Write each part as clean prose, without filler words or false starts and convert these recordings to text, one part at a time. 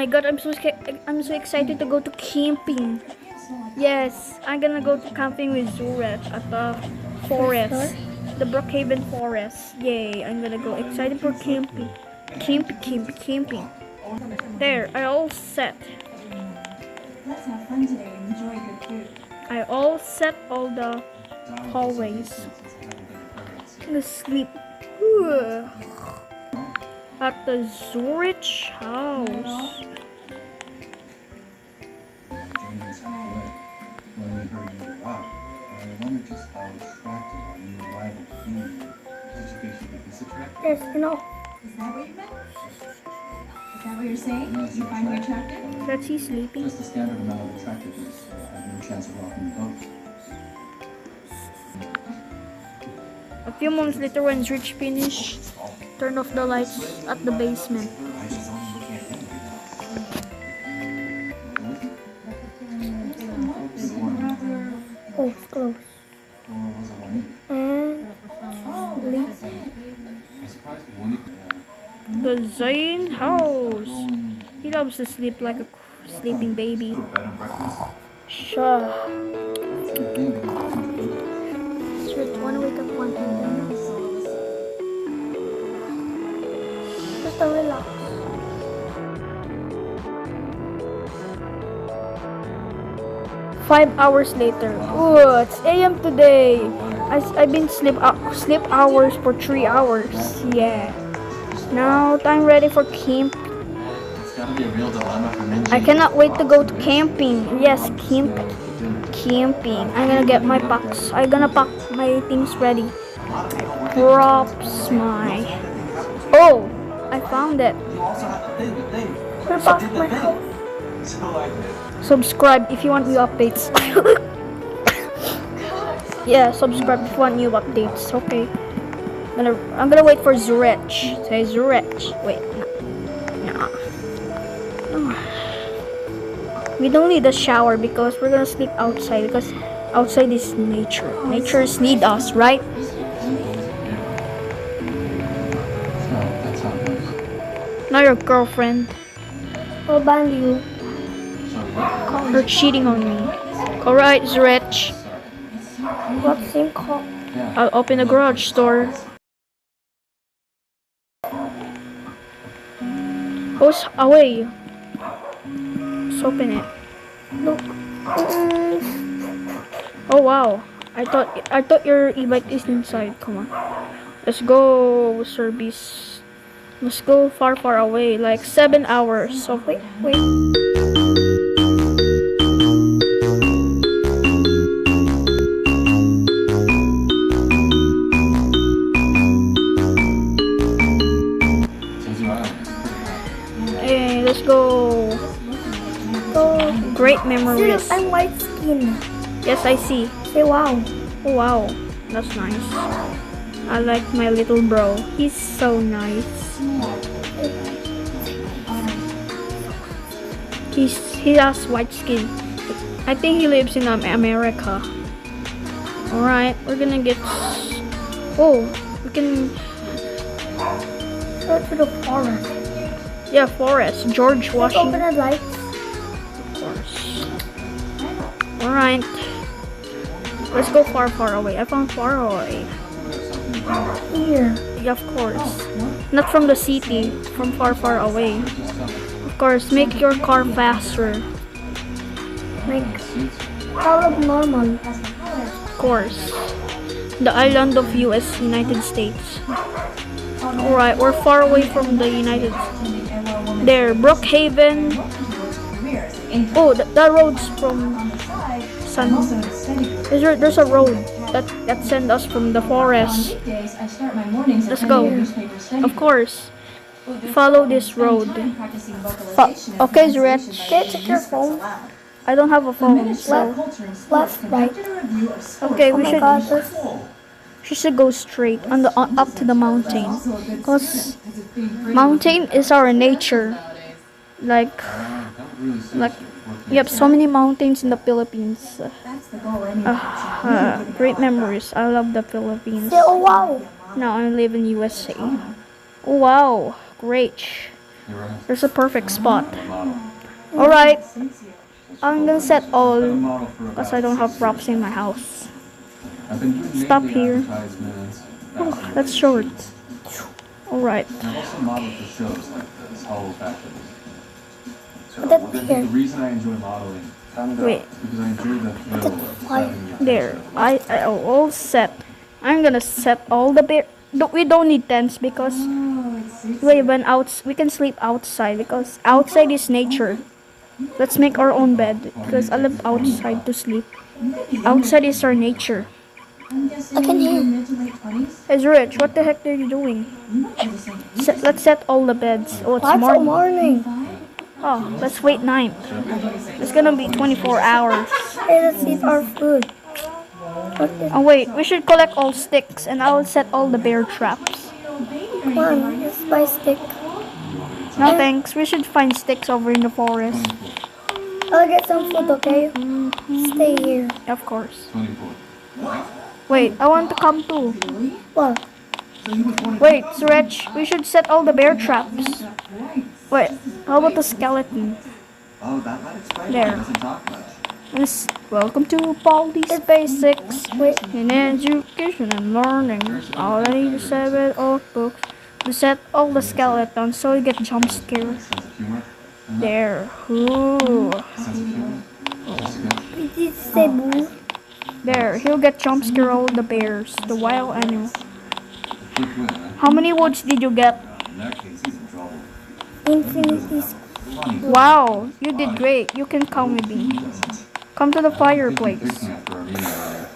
my god, I'm so excited to go to camping. Yes, I'm gonna go to camping with Zuret at the forest. The Brookhaven forest. Yay, I'm gonna go. Excited for camping. Camping. There, I all set. Let's have fun today and enjoy good food. I all set all the hallways. To sleep. Ooh. At the Zurich house. When we heard you were up, I wondered just how attractive our new arrival found you. Did you think she could be attractive? Yes, no. Is that what you meant? Is that what you're saying? You find me attractive? That he's sleeping. Just the standard amount of attractiveness. I have no chance of rocking the boat. A few moments later, when Rich finished, turn off the lights at the basement. Oh, it's close. And the Zayne house. He loves to sleep like a sleeping baby. Sure. Switch, wanna wake up one time. Just a relax. Five hours later. Ooh, it's AM today. I've been sleep hours for 3 hours. Yeah. Now time ready for camp. It's gotta be a real dilemma for Minji. I cannot wait to go to camping. Yes, camping. I'm gonna get my packs. I'm gonna pack my things ready. Props my. Oh, I found it. My house. Subscribe if you want new updates. Yeah, subscribe if you want new updates. Okay. I'm gonna wait for Zurech. Say Zurech. Wait. No. We don't need a shower because we're gonna sleep outside because outside is nature. Nature's need us, right? That's how it goes. Not your girlfriend. I'll ban you. You're cheating on me. Alright, Zurech. What's in call? I'll open the garage door. Oh, away. Let's open it. Look. Oh wow. I thought your e-bike is inside. Come on. Let's go, service. Let's go far away, like 7 hours. So wait. Hey, let's go. Great memories. I'm white skin. Yes, I see. Say wow. Oh wow, that's nice. I like my little bro. He's so nice. He has white skin. I think he lives in America. Alright, we're gonna get. Oh, we can Go to the forest. Yeah, forest. George Let's open Washington. the lights. Of course. Alright. Let's go far away. I found far away. Here. Yeah, of course. Not from the city. From far away. Of course, make your car faster. Like all of normal. Of course. The island of United States. Alright, we're far away from the United States. There, Brookhaven. Oh, that road's from Sun. There's a road that sends us from the forest. Let's go. Of course. Follow this road. Okay, Zurech. Okay, check your phone. I don't have a phone, so Left, right. okay, Oh we my god, should go straight on the up to the mountain, cause mountain is our nature. Like we have so many mountains in the Philippines. Great memories. I love the Philippines. say oh wow. Now I live in USA. Oh wow, great. You're right. There's a perfect spot. Model. Alright, I'm gonna set I've been a all model for because about I don't have 6 props years. in my house. I've been doing Stop mainly here. advertisements, Oh, fashion that's related short. shoots. Alright. And I've also modeled for shows like this, Hollow Fashion. So, That's I think here. the reason I enjoy modeling Wait. is because I enjoy the thrill of Why? setting the There. attention. I'll all set. I'm gonna set all the bear. We don't need tents because wait, we can sleep outside because outside is nature. Let's make our own bed because I live outside to sleep. Outside is our nature. I'm guessing I can you're hear. mid to late 20s? Hey Rich, what the heck are you doing? You're the same Let's set all the beds. Oh, it's What's a morning. morning? Oh, let's wait 9. It's gonna be 24 hours. Hey, let's eat our food. Okay, Oh wait, we should collect all sticks and I'll set all the bear traps. come on, let's buy stick. No thanks, we should find sticks over in the forest. I'll get some food, okay? Stay here. Of course. 24. Wait, I want to come too. What? Wait, Stretch, we should set all the bear traps. Wait, how about the skeleton? Oh, that might explain There. why it doesn't talk much. Welcome to Baldi's Basics. In education and learning, all I need is 7 old books to set all the skeletons so you get jump scared. Sense of humor. There. Ooh. Sense of humor. Just good. Did you say boo? There. He'll get jump scare all the bears, the wild animals. Quick win, huh? How many woods did you get? In that case, he's in trouble. Infinity. Funny. Wow, you did great. You can come with me. Come to the fireplace. Picking after our meeting earlier.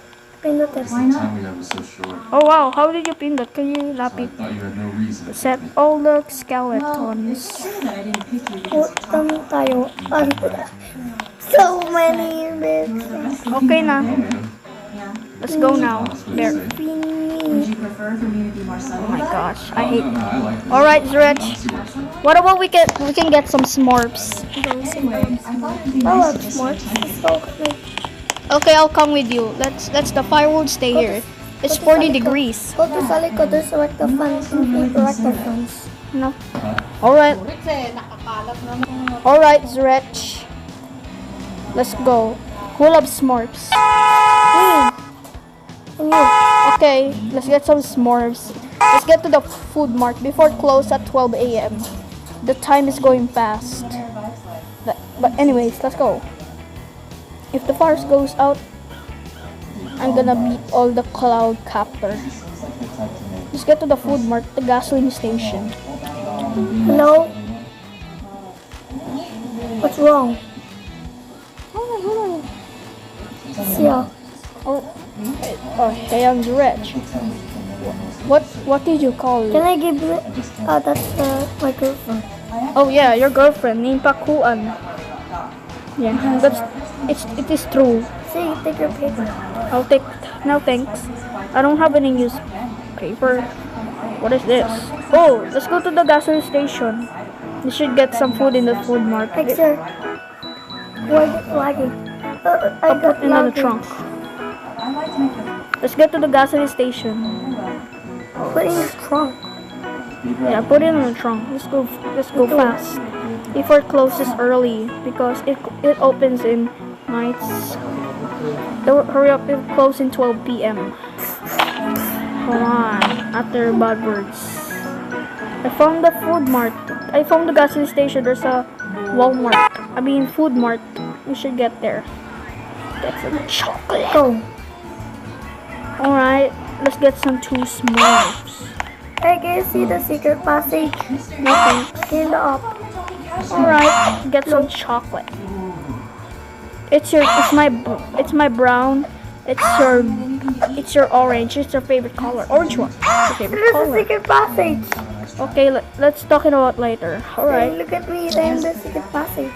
Pinote. The time we had was so short. Oh wow, how did you pin that? Can you So I lapid? thought you had no reason to Set pick me. all the Well, skeletons. it's true that I didn't pick you because Utang tayo. So many bits. Okay na. yeah. Let's go now. There. Would Finish. you prefer for me to be more Oh subtle? my gosh, I Oh, hate. no, I like this. Alright, Zrech. Honestly works for me. What about we can get some s'mores? Anyway, I thought it'd be I nice love to just more. spend time So like, Okay, I'll come with you. Let's the firewood stay here. It's 40 degrees. go to Salico, there's rectofans and rectofans. No. Alright. Alright, Zrech. Let's go. Who loves s'mores? And you. Okay, let's get some s'mores. Let's get to the food mart before it close at 12 a.m. The time is going fast. But anyways, let's go. If the fire goes out, I'm gonna beat all the cloud captor. Let's get to the food mart, the gasoline station. Hello? What's wrong? Yeah. Oh, hey, I'm Rich. What did you call Can it? I give you? That's my girlfriend. Oh yeah, your girlfriend named Pakuan. Yeah, it is true. See, take your paper. I'll take. No thanks. I don't have any newspaper. What is this? Oh, let's go to the gasoline station. We should get some food in the food mart. Like, sir. Why is it lagging? I I'll got put it in the lagging. trunk. I like to make the Let's get to the gasoline station. Put in the trunk. Yeah, put it in the trunk. Let's go fast. Before it closes early because it opens in nights. Hurry up, it will close in 12 p.m. Come on, after bad words. I found the food mart. I found the gasoline station. There's a Walmart. I mean food mart. We should get there. Get some chocolate. Go. Alright, let's get some 2 s'mores. Hey, can you see the secret passage? Nothing. In the up. Alright, get some chocolate. It's my brown. It's your orange. It's your favorite color. Orange one. Your favorite There's a color. secret passage. Okay, let's talk about later. Hey, Alright. look at me. I'm the secret passage.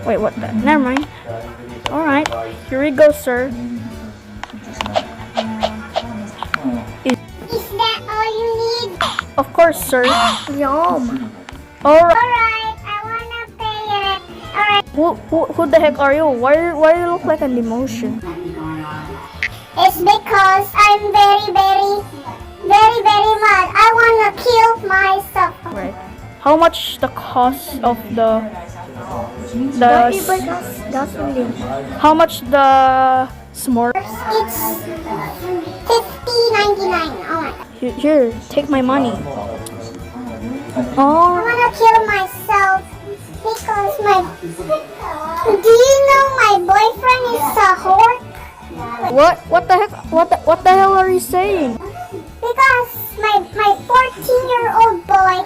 Wait, what the? Never mind. Alright, here we go, sir. Is that all you need? Of course, sir. Yum. Alright. Alright, I wanna pay it. Alright. Who the heck are you? Why do you look like an emotion? It's because I'm very mad. I wanna kill myself. Right. How much the cost of the Don't you buy gasoline? how much the s'more? It's $50.99. Oh my god. Here, take my money. I Oh, wanna kill myself because my. Do you know my boyfriend is a whore? what? What the heck? What the hell are you saying? Because my 14-year-old boy,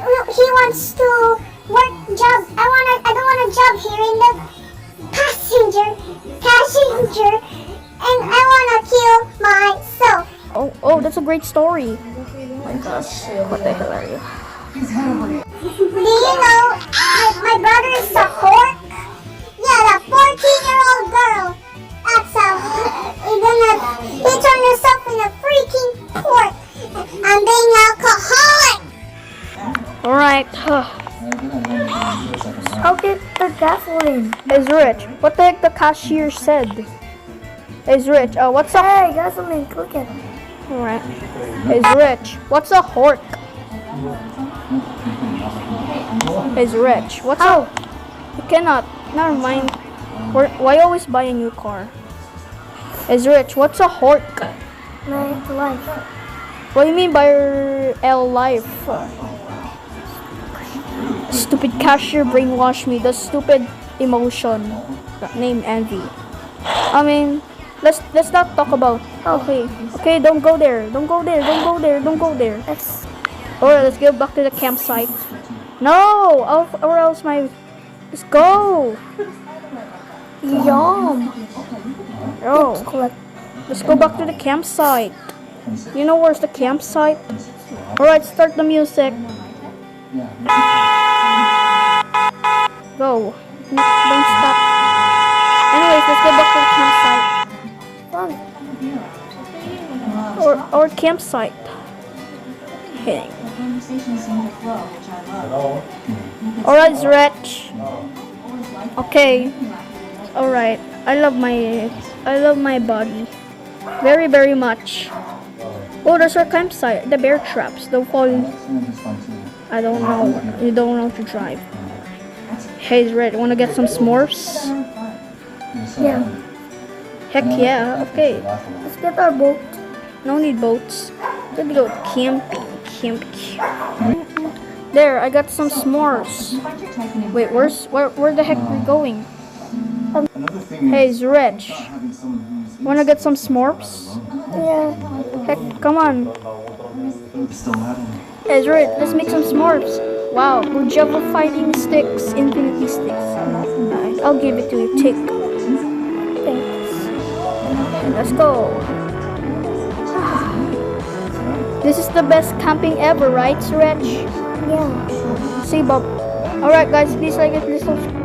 he wants to work job. I don't want a job here in the passenger, and I wanna kill myself. Oh, that's a great story. Oh my gosh, what the hell are you? Do you know my brother is a whore? Yeah, the 14-year-old girl. That's he turned herself in a freaking whore. I'm being alcoholic. All right. I'll get the gasoline. Is Rich. What the heck the cashier said? Is Rich. What's up? Hey, gasoline, click it. All right. Is Rich. What's a hork? Is Rich. What's up? You cannot. Never mind. Why always buy a new car? Is Rich. What's a hork? My life. What do you mean by L life? Stupid cashier brainwashed me. The stupid emotion named envy. I mean, let's not talk about. Okay, don't go there. Don't go there. Don't go there. Don't go there. Alright, let's get back to the campsite. No, or else let's go. Yum. Oh, let's go back to the campsite. You know where's the campsite? Alright, start the music. Go. Don't stop. Anyways, let's go back to the campsite. Or campsite. Okay. Alright, Zrech. Okay. Alright. I love my body. Very, very much. Oh, there's our campsite. The bear traps. Don't fall. I don't know. You don't know to drive. Hey, Zred, wanna get some s'mores? Yeah. Heck yeah. Okay. Let's get our boat. No need boats. Let's go camping. There, I got some s'mores. Wait, where the heck are we going? Hey, Zred, wanna get some s'mores? Yeah. Heck, come on. Hey, Zred, let's make some s'mores. Wow, we're Java fighting sticks, infinity sticks. Nice. I'll give it to you. Take. Thanks. And let's go. This is the best camping ever, right, Zred? Yeah. See, Bob. Alright, guys, please like it, please subscribe.